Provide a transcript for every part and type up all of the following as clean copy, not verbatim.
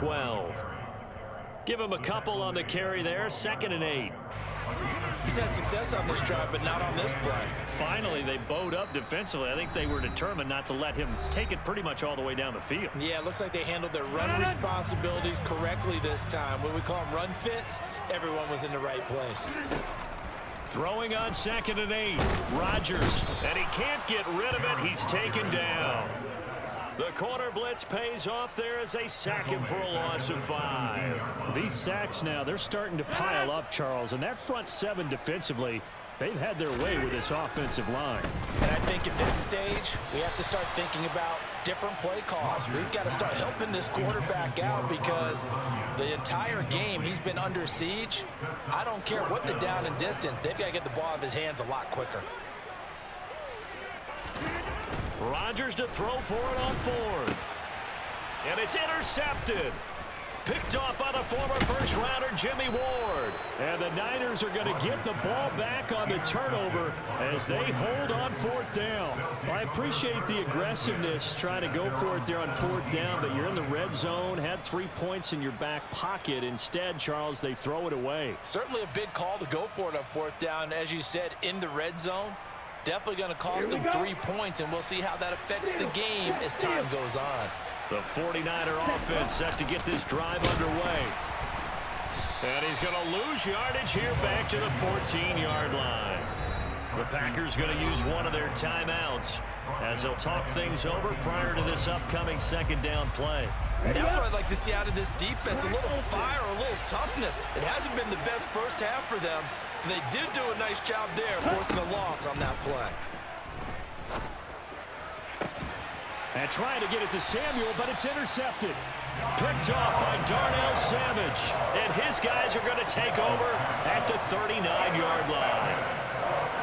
12. Give him a couple on the carry there, 2nd and 8. He's had success on this drive, but not on this play. Finally, they bowed up defensively. I think they were determined not to let him take it pretty much all the way down the field. Yeah, it looks like they handled their run responsibilities correctly this time. What we call them run fits, everyone was in the right place. Throwing on 2nd and 8. Rodgers, and he can't get rid of it. He's taken down. The corner blitz pays off there as they sack him for a loss of 5. These sacks now, they're starting to pile up, Charles, and that front 7 defensively, they've had their way with this offensive line. And I think at this stage, we have to start thinking about different play calls. We've got to start helping this quarterback out because the entire game he's been under siege. I don't care what the down and distance, they've got to get the ball out of his hands a lot quicker. Rodgers to throw for it on 4th. And it's intercepted. Picked off by the former first-rounder Jimmy Ward. And the Niners are going to get the ball back on the turnover as they hold on 4th down. I appreciate the aggressiveness trying to go for it there on 4th down, but you're in the red zone, had 3 points in your back pocket. Instead, Charles, they throw it away. Certainly a big call to go for it on 4th down, as you said, in the red zone. Definitely going to cost them 3 points, and we'll see how that affects the game as time goes on. The 49er offense set to get this drive underway. And he's going to lose yardage here back to the 14-yard line. The Packers going to use one of their timeouts as they'll talk things over prior to this upcoming 2nd down play. And that's what I'd like to see out of this defense, a little fire, a little toughness. It hasn't been the best first half for them. They did do a nice job there, forcing a loss on that play. And trying to get it to Samuel, but it's intercepted. Picked off by Darnell Savage. And his guys are going to take over at the 39-yard line.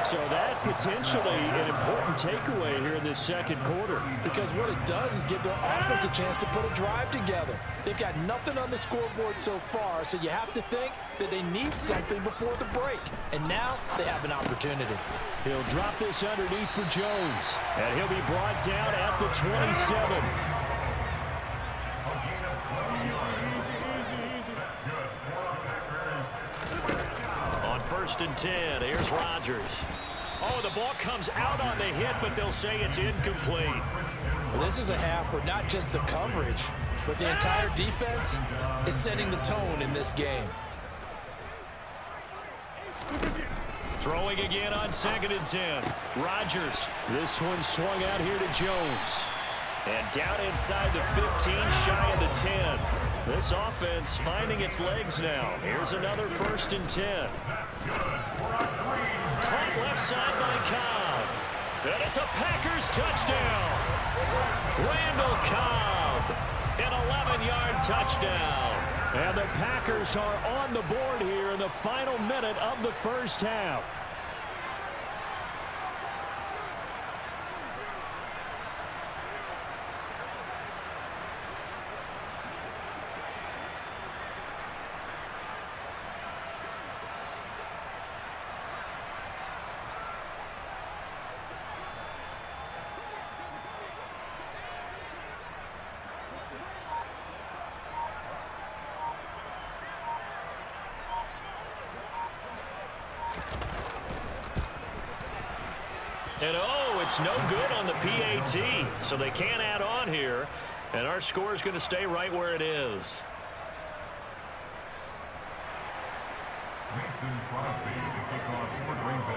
So that potentially an important takeaway here in this 2nd quarter. Because what it does is give their offense a chance to put a drive together. They've got nothing on the scoreboard so far, so you have to think that they need something before the break. And now they have an opportunity. He'll drop this underneath for Jones. And he'll be brought down at the 27. On 1st and 10, here's Rodgers. Oh, the ball comes out on the hit, but they'll say it's incomplete. Well, this is a half where not just the coverage, but the entire defense is setting the tone in this game. Throwing again on 2nd and 10. Rodgers. This one swung out here to Jones. And down inside the 15, shy of the 10. This offense finding its legs now. Here's another 1st and 10. Caught left side by Cobb. And it's a Packers touchdown. Randall Cobb. An 11-yard touchdown. And the Packers are on the board here in the final minute of the first half. And oh, it's no good on the PAT, so they can't add on here, and our score is going to stay right where it is.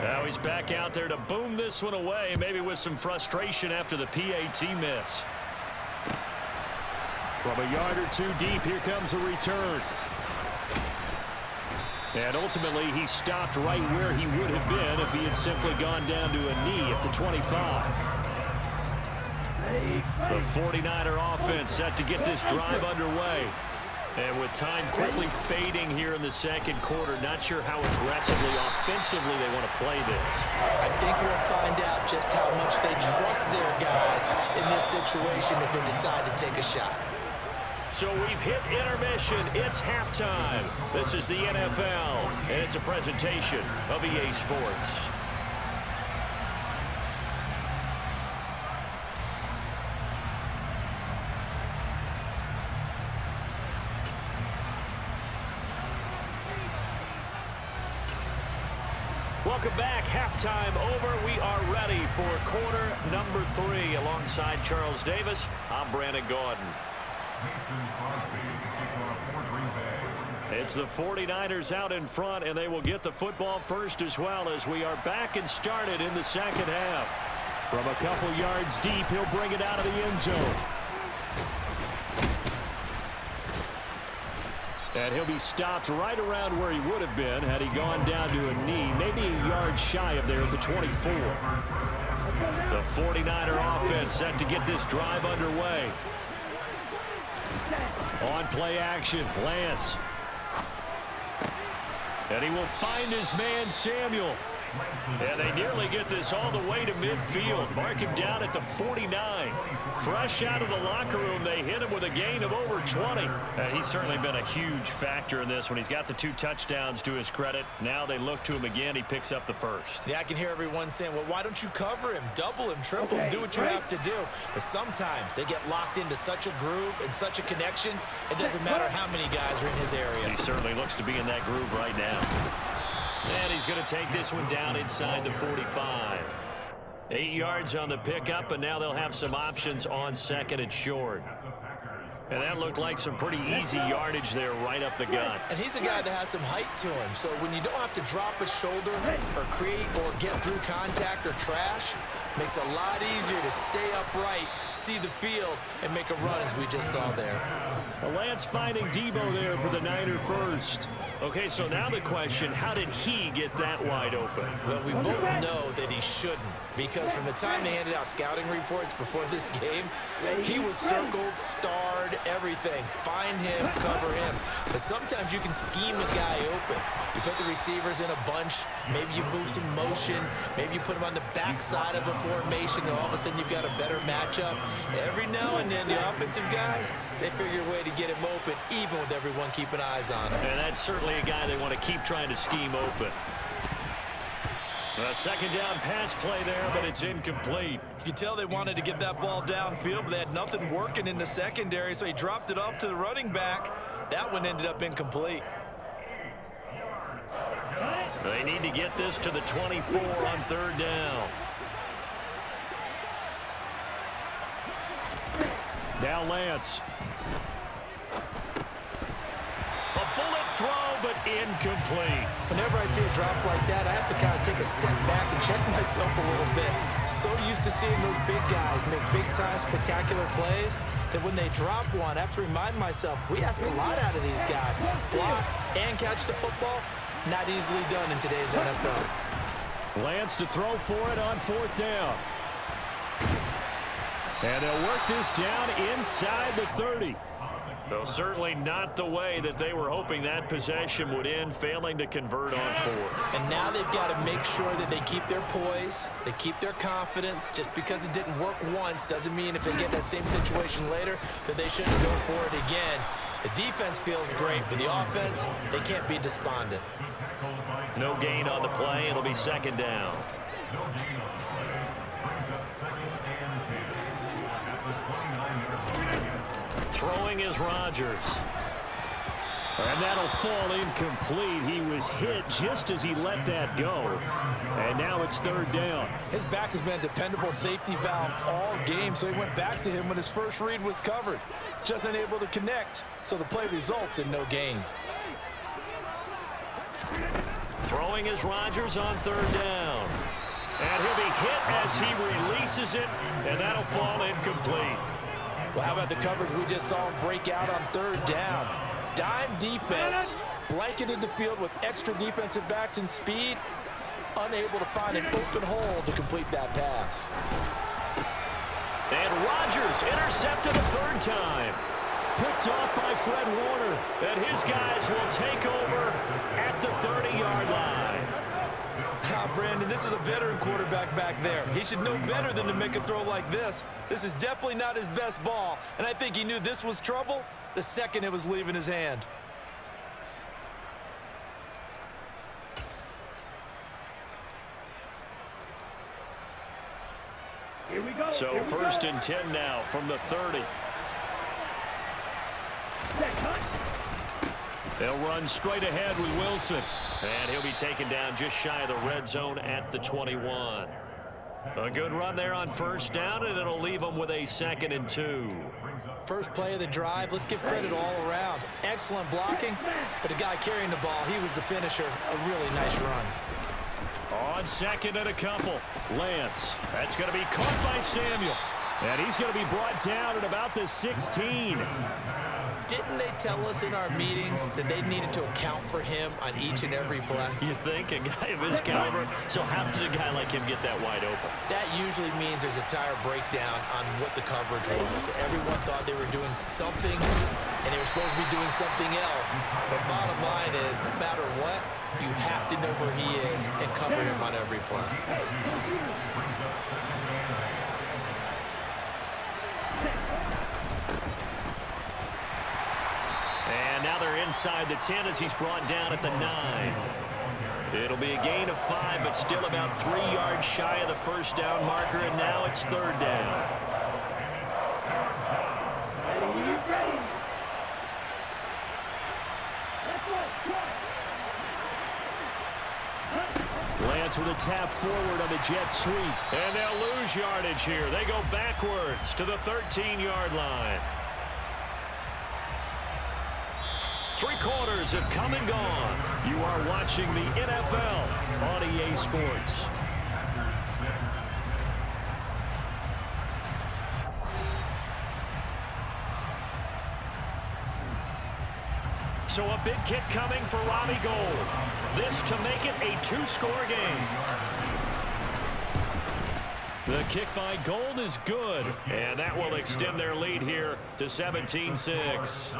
Now he's back out there to boom this one away, maybe with some frustration after the PAT miss. From a yard or two deep, here comes a return. And ultimately, he stopped right where he would have been if he had simply gone down to a knee at the 25. The 49er offense set to get this drive underway. And with time quickly fading here in the 2nd quarter, not sure how aggressively, offensively they want to play this. I think we'll find out just how much they trust their guys in this situation if they decide to take a shot. So we've hit intermission. It's halftime. This is the NFL, and it's a presentation of EA Sports. Welcome back. Halftime over. We are ready for quarter number 3. Alongside Charles Davis, I'm Brandon Gaudin. It's the 49ers out in front, and they will get the football first as well as we are back and started in the second half. From a couple yards deep, he'll bring it out of the end zone. And he'll be stopped right around where he would have been had he gone down to a knee, maybe a yard shy of there at the 24. The 49er offense set to get this drive underway. On play action, Lance. And he will find his man, Samuel. And they nearly get this all the way to midfield. Mark him down at the 49. Fresh out of the locker room, they hit him with a gain of over 20. He's certainly been a huge factor in this when he's got the 2 touchdowns to his credit. Now they look to him again. He picks up the first. Yeah, I can hear everyone saying, well, why don't you cover him? Double him, triple him, do what you have to do. But sometimes they get locked into such a groove and such a connection, it doesn't matter how many guys are in his area. He certainly looks to be in that groove right now. And he's going to take this one down inside the 45. 8 yards on the pickup, and now they'll have some options on second and short. And that looked like some pretty easy yardage there right up the gut. And he's a guy that has some height to him, so when you don't have to drop a shoulder or create or get through contact or trash, makes it a lot easier to stay upright, see the field, and make a run as we just saw there. Lance finding Debo there for the Niner first. Okay, so now the question, how did he get that wide open? Well, we both know that he shouldn't, because from the time they handed out scouting reports before this game, he was circled, starred, everything. Find him, cover him. But sometimes you can scheme a guy open. You put the receivers in a bunch, maybe you move some motion, maybe you put him on the backside of the formation, and all of a sudden you've got a better matchup. Every now and then, the offensive guys, they figure a way to get him open, even with everyone keeping eyes on him. And that's certainly a guy they want to keep trying to scheme open. A second down pass play there, but it's incomplete. You can tell they wanted to get that ball downfield, but they had nothing working in the secondary, so he dropped it off to the running back. That one ended up incomplete. They need to get this to the 24 on third down. Now Lance. A bullet throw, but incomplete. Whenever I see a drop like that, I have to kind of take a step back and check myself a little bit. So used to seeing those big guys make big-time spectacular plays that when they drop one, I have to remind myself, we ask a lot out of these guys. Block and catch the football, not easily done in today's NFL. Lance to throw for it on fourth down. And they'll work this down inside the 30. Well, certainly not the way that they were hoping that possession would end, failing to convert on fourth. And now they've got to make sure that they keep their poise, they keep their confidence. Just because it didn't work once doesn't mean if they get that same situation later that they shouldn't go for it again. The defense feels great, but the offense, they can't be despondent. No gain on the play. It'll be second down. Throwing is Rodgers. And that'll fall incomplete. He was hit just as he let that go. And now it's third down. His back has been a dependable safety valve all game, so he went back to him when his first read was covered. Just unable to connect, so the play results in no gain. Throwing is Rodgers on third down. And he'll be hit as he releases it, and that'll fall incomplete. Well, how about the coverage we just saw him break out on third down? Dime defense, blanketed the field with extra defensive backs and speed, unable to find an open hole to complete that pass. And Rodgers intercepted a third time. Picked off by Fred Warner. And his guys will take over at the 30-yard line. Brandon, this is a veteran quarterback back there. He should know better than to make a throw like this. This is definitely not his best ball, and I think he knew this was trouble the second it was leaving his hand. Here we go. So first and 10 now from the 30. They'll run straight ahead with Wilson. And he'll be taken down just shy of the red zone at the 21. A good run there on first down, and it'll leave them with a 2nd and 2. First play of the drive, let's give credit all around. Excellent blocking, but the guy carrying the ball, he was the finisher. A really nice run. On 2nd and a couple. Lance. That's going to be caught by Samuel. And he's going to be brought down at about the 16. Didn't they tell us in our meetings that they needed to account for him on each and every play? You think? A guy of his caliber? So how does a guy like him get that wide open? That usually means there's a tire breakdown on what the coverage was. Everyone thought they were doing something, and they were supposed to be doing something else. But bottom line is, no matter what, you have to know where he is and cover him on every play. And now they're inside the 10 as he's brought down at the 9. It'll be a gain of 5, but still about 3 yards shy of the first down marker, and now it's 3rd down. Lance with a tap forward on the jet sweep. And they'll lose yardage here. They go backwards to the 13-yard line. 3 quarters have come and gone. You are watching the NFL on EA Sports. So a big kick coming for Robbie Gould. This to make it a 2-score game. The kick by Gould is good, and that will extend their lead here to 17-6.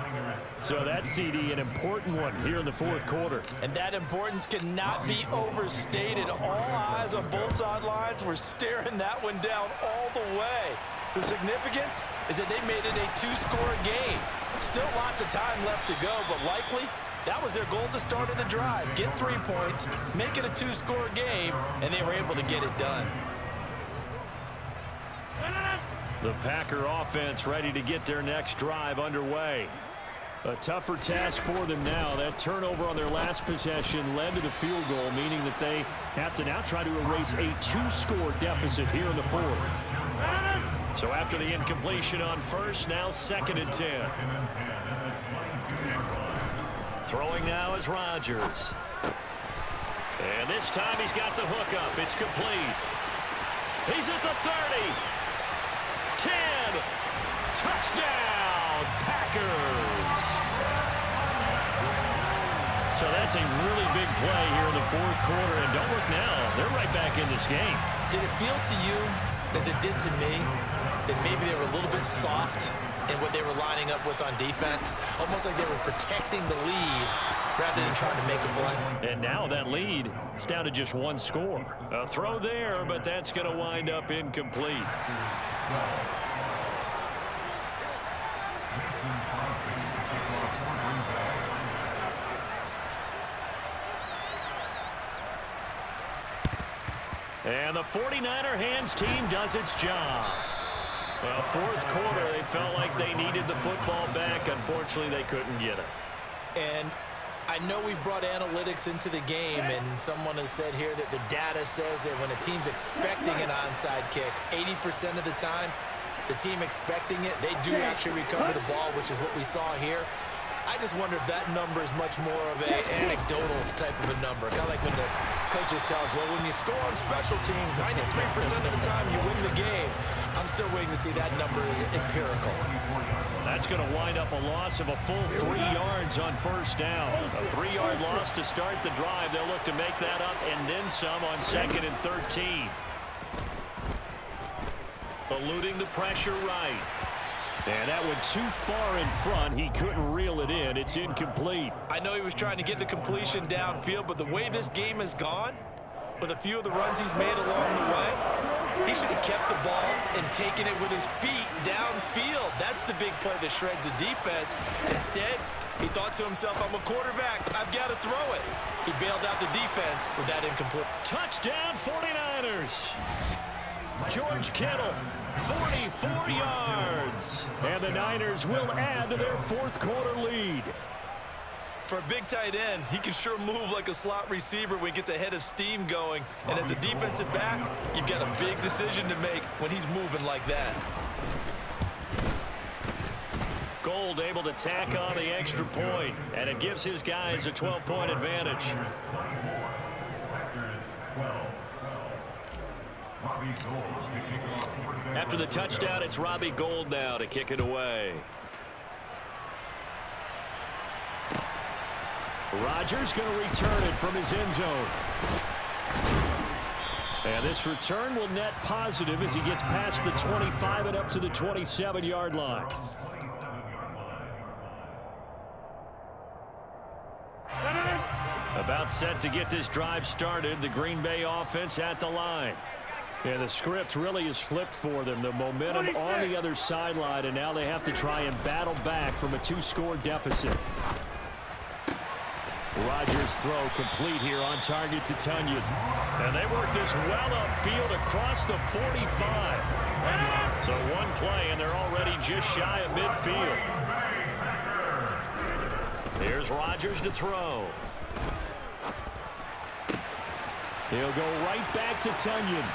So that CD, an important one here in the 4th quarter. And that importance cannot be overstated. All eyes on both sidelines were staring that one down all the way. The significance is that they made it a 2-score game. Still lots of time left to go, but likely that was their goal to start of the drive. Get 3 points, make it a 2-score game, and they were able to get it done. The Packer offense ready to get their next drive underway. A tougher task for them now. That turnover on their last possession led to the field goal, meaning that they have to now try to erase a 2-score deficit here in the 4th. So after the incompletion on first, now 2nd and 10. Throwing now is Rodgers. And this time he's got the hook up. It's complete. He's at the 30. 10. Touchdown, Packers. So that's a really big play here in the 4th quarter. And don't look now, they're right back in this game. Did it feel to you, as it did to me, that maybe they were a little bit soft in what they were lining up with on defense? Almost like they were protecting the lead rather than trying to make a play. And now that lead is down to just 1 score. A throw there, but that's going to wind up incomplete. And the 49er hands team does its job. Well, 4th quarter, they felt like they needed the football back. Unfortunately, they couldn't get it. And I know we've brought analytics into the game, and someone has said here that the data says that when a team's expecting an onside kick, 80% of the time, the team expecting it, they do actually recover the ball, which is what we saw here. I just wonder if that number is much more of an anecdotal type of a number. Kind of like when the coaches tell us, well, when you score on special teams, 93% of the time you win the game. I'm still waiting to see that number is empirical. That's going to wind up a loss of a full 3 yards on first down. A 3-yard loss to start the drive. They'll look to make that up and then some on 2nd and 13. Eluding the pressure right. And that went too far in front. He couldn't reel it in. It's incomplete. I know he was trying to get the completion downfield, but the way this game has gone, with a few of the runs he's made along the way, he should have kept the ball and taken it with his feet downfield. That's the big play that shreds the defense. Instead, he thought to himself, I'm a quarterback. I've got to throw it. He bailed out the defense with that incomplete. Touchdown, 49ers. George Kittle, 44 yards. And the Niners will add to their 4th quarter lead. For a big tight end, he can sure move like a slot receiver when he gets a head of steam going. And as a defensive back, you've got a big decision to make when he's moving like that. Gold able to tack on the extra point, and it gives his guys a 12-point advantage. After the touchdown, it's Robbie Gould now to kick it away. Rodgers going to return it from his end zone. And this return will net positive as he gets past the 25 and up to the 27-yard line. About set to get this drive started. The Green Bay offense at the line. Yeah, the script really is flipped for them. The momentum on the other sideline, and now they have to try and battle back from a 2-score deficit. Rodgers' throw complete here on target to Tunyon. And they work this well upfield across the 45. So one play, and they're already just shy of midfield. Here's Rodgers to throw. He'll go right back to Tunyon.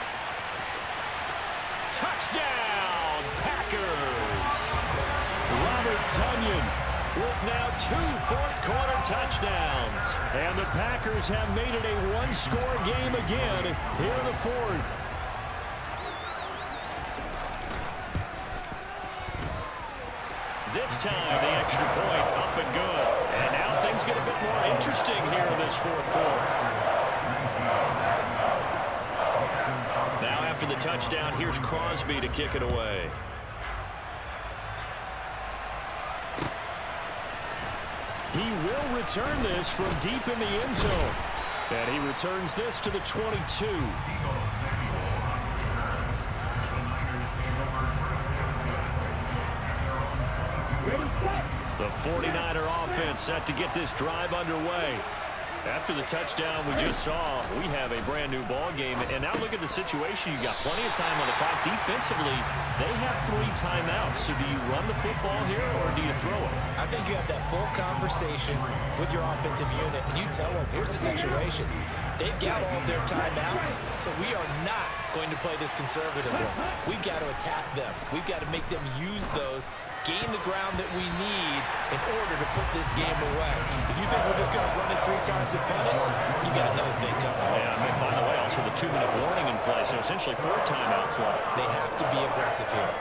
Touchdown, Packers! Robert Tunyon with now 2 fourth-quarter touchdowns. And the Packers have made it a 1-score game again here in the fourth. This time, the extra point up and good. And now things get a bit more interesting here in this fourth quarter. Now after the touchdown, here's Crosby to kick it away. He will return this from deep in the end zone. And he returns this to the 22. The 49er offense set to get this drive underway. After the touchdown we just saw, we have a brand new ball game. And now look at the situation. You got plenty of time on the clock. Defensively, they have 3 timeouts. So do you run the football here or do you throw it? I think you have that full conversation with your offensive unit, and you tell them, here's the situation. They've got all of their timeouts, so we are not going to play this conservatively. We've got to attack them. We've got to make them use those, gain the ground that we need in order to put this game away. If you think we're just going to run it 3 times and punt it, you got another thing coming. Yeah, I mean, by the way, also the 2-minute warning in play, so essentially 4 timeouts left. They have to be aggressive here.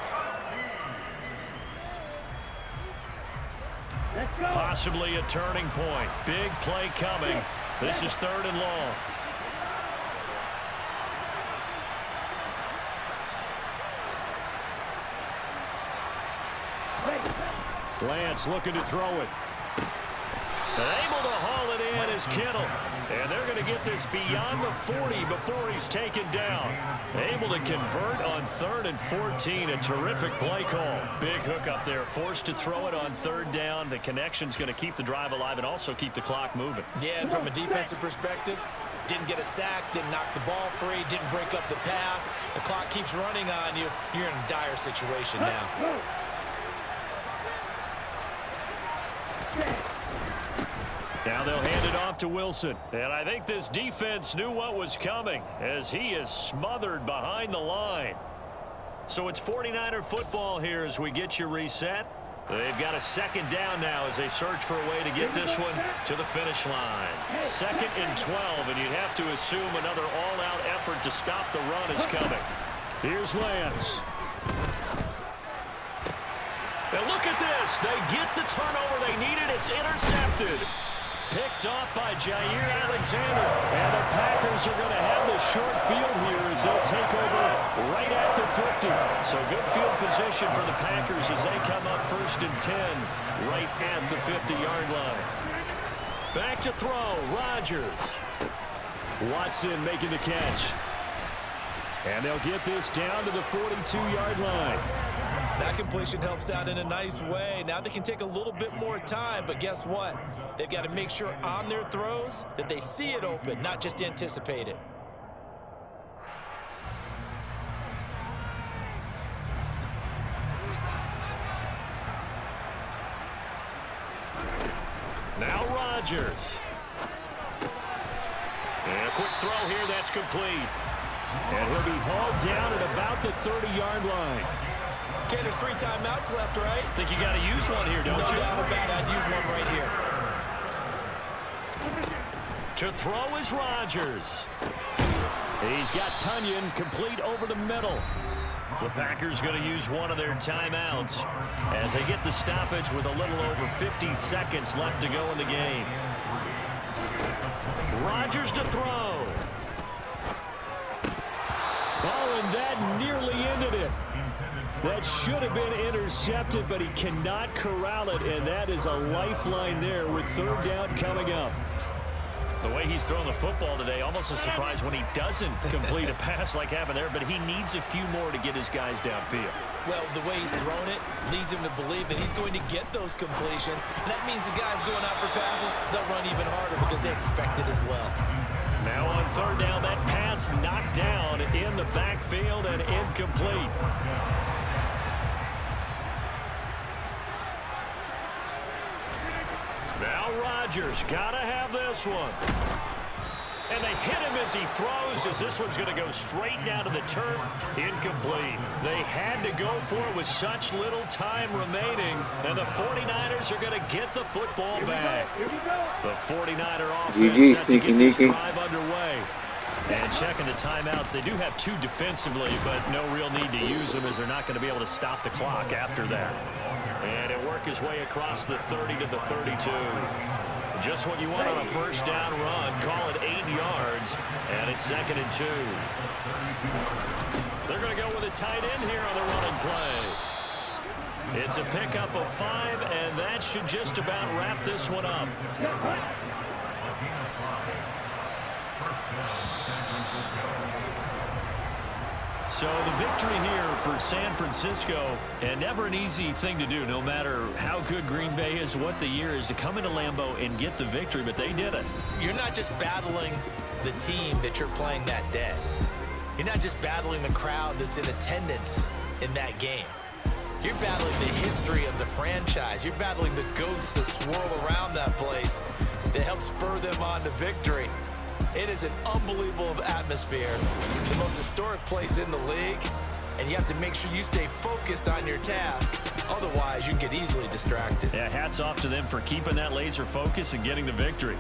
Possibly a turning point. Big play coming. This is 3rd and long. Lance looking to throw it. Able to haul it in is Kittle. And they're going to get this beyond the 40 before he's taken down. Able to convert on 3rd and 14. A terrific play call. Big hook up there. Forced to throw it on 3rd down. The connection's going to keep the drive alive and also keep the clock moving. Yeah, and from a defensive perspective, didn't get a sack, didn't knock the ball free, didn't break up the pass. The clock keeps running on you. You're in a dire situation now. Now they'll hand it off to Wilson. And I think this defense knew what was coming as he is smothered behind the line. So it's 49er football here as we get you reset. They've got a 2nd down now as they search for a way to get this one to the finish line. 2nd and 12, and you'd have to assume another all-out effort to stop the run is coming. Here's Lance. And look at this. They get the turnover they needed. It's intercepted. Picked off by Jair Alexander. And the Packers are going to have the short field here as they'll take over right at the 50. So good field position for the Packers as they come up 1st and 10 right at the 50-yard line. Back to throw, Rodgers. Watson making the catch. And they'll get this down to the 42-yard line. That completion helps out in a nice way. Now they can take a little bit more time, but guess what? They've got to make sure on their throws that they see it open, not just anticipate it. Now Rodgers. And a quick throw here, that's complete. And he'll be hauled down at about the 30-yard line. Okay, there's 3 timeouts left, right? Think you got to use one here, don't you? No doubt about it. I'd use one right here. To throw is Rodgers. He's got Tunyon complete over the middle. The Packers going to use one of their timeouts as they get the stoppage with a little over 50 seconds left to go in the game. Rodgers to throw. Oh, and that nearly ended it. That should have been intercepted, but he cannot corral it, and that is a lifeline there with 3rd down coming up. The way he's throwing the football today, almost a surprise when he doesn't complete a pass like happened there, but he needs a few more to get his guys downfield. Well, the way he's thrown it leads him to believe that he's going to get those completions, and that means the guys going out for passes, they'll run even harder because they expect it as well. Now on 3rd down, that pass knocked down in the backfield and incomplete. Now Rodgers, gotta have this one. And they hit him as he throws, as this one's going to go straight down to the turf. Incomplete. They had to go for it with such little time remaining, and the 49ers are going to get the football back. The 49er offense set to get this drive underway. And checking the timeouts, they do have 2 defensively, but no real need to use them as they're not going to be able to stop the clock after that. And it worked his way across the 30 to the 32. Just what you want on a 1st down run. Call it 8 yards, and it's 2nd and 2. They're going to go with a tight end here on the running play. It's a pickup of 5, and that should just about wrap this one up. So the victory here for San Francisco, and never an easy thing to do, no matter how good Green Bay is, what the year is, to come into Lambeau and get the victory, but they did it. You're not just battling the team that you're playing that day. You're not just battling the crowd that's in attendance in that game. You're battling the history of the franchise. You're battling the ghosts that swirl around that place that help spur them on to victory. It is an unbelievable atmosphere, the most historic place in the league, and you have to make sure you stay focused on your task. Otherwise, you can get easily distracted. Yeah, hats off to them for keeping that laser focus and getting the victory.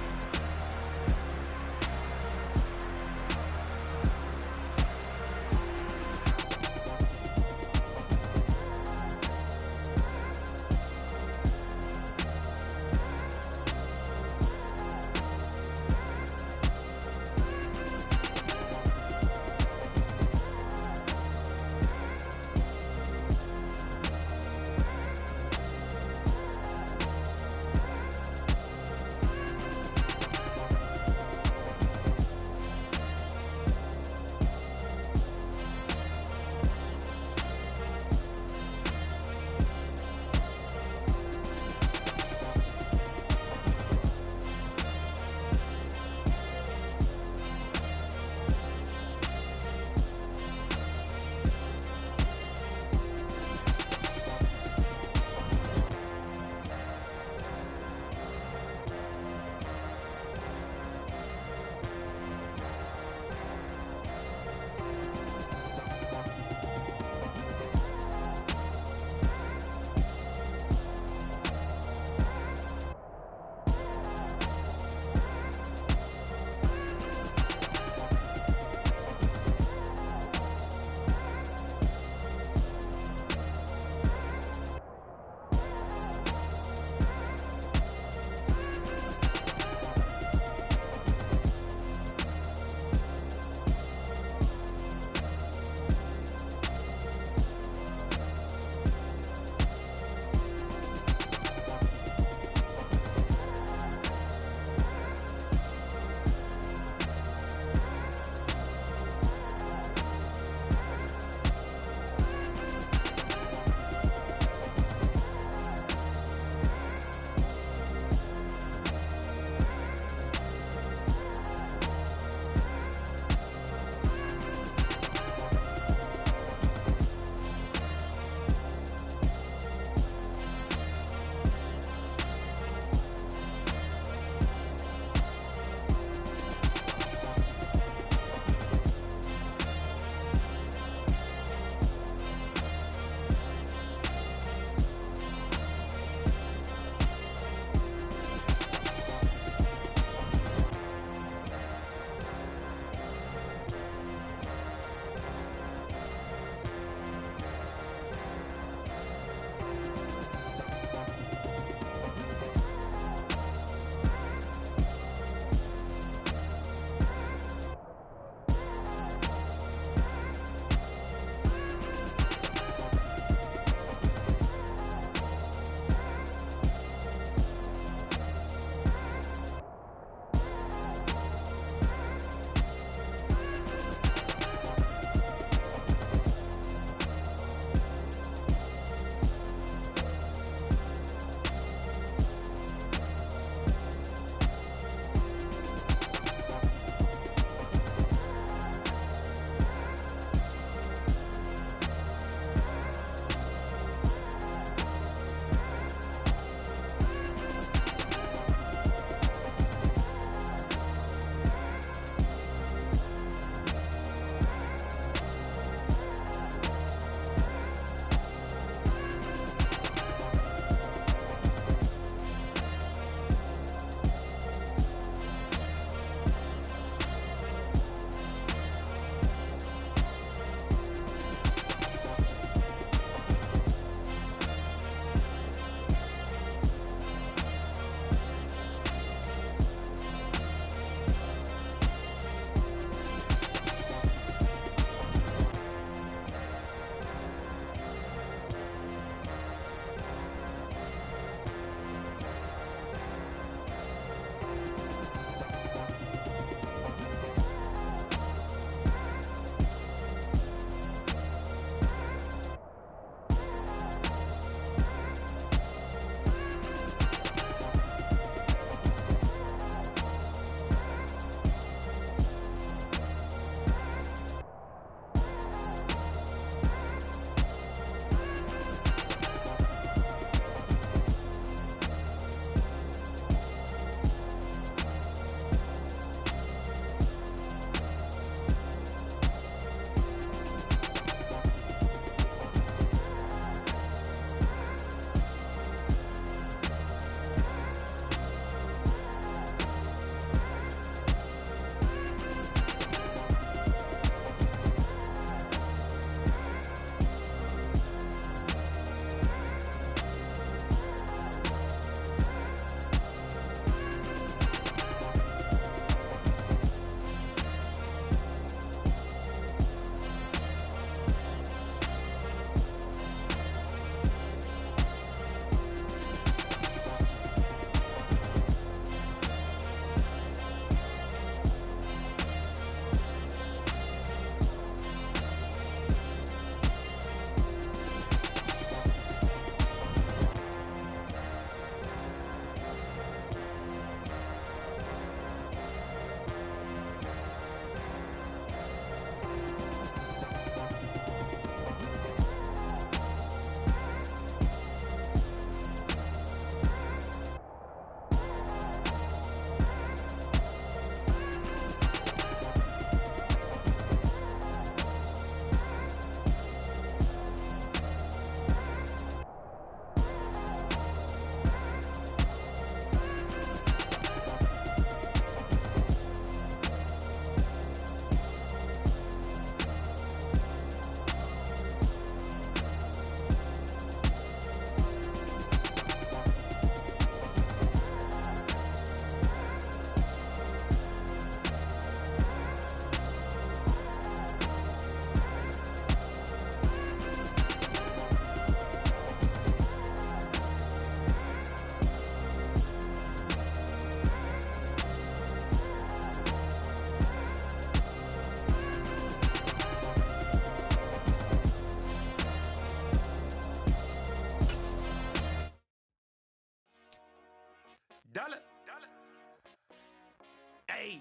Hey,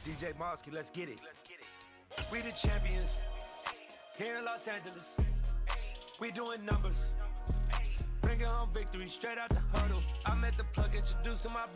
DJ Mosky, let's get it. We the champions here in Los Angeles. We doing numbers. Bringing home victory straight out the huddle. I met the plug, introduced to my brother.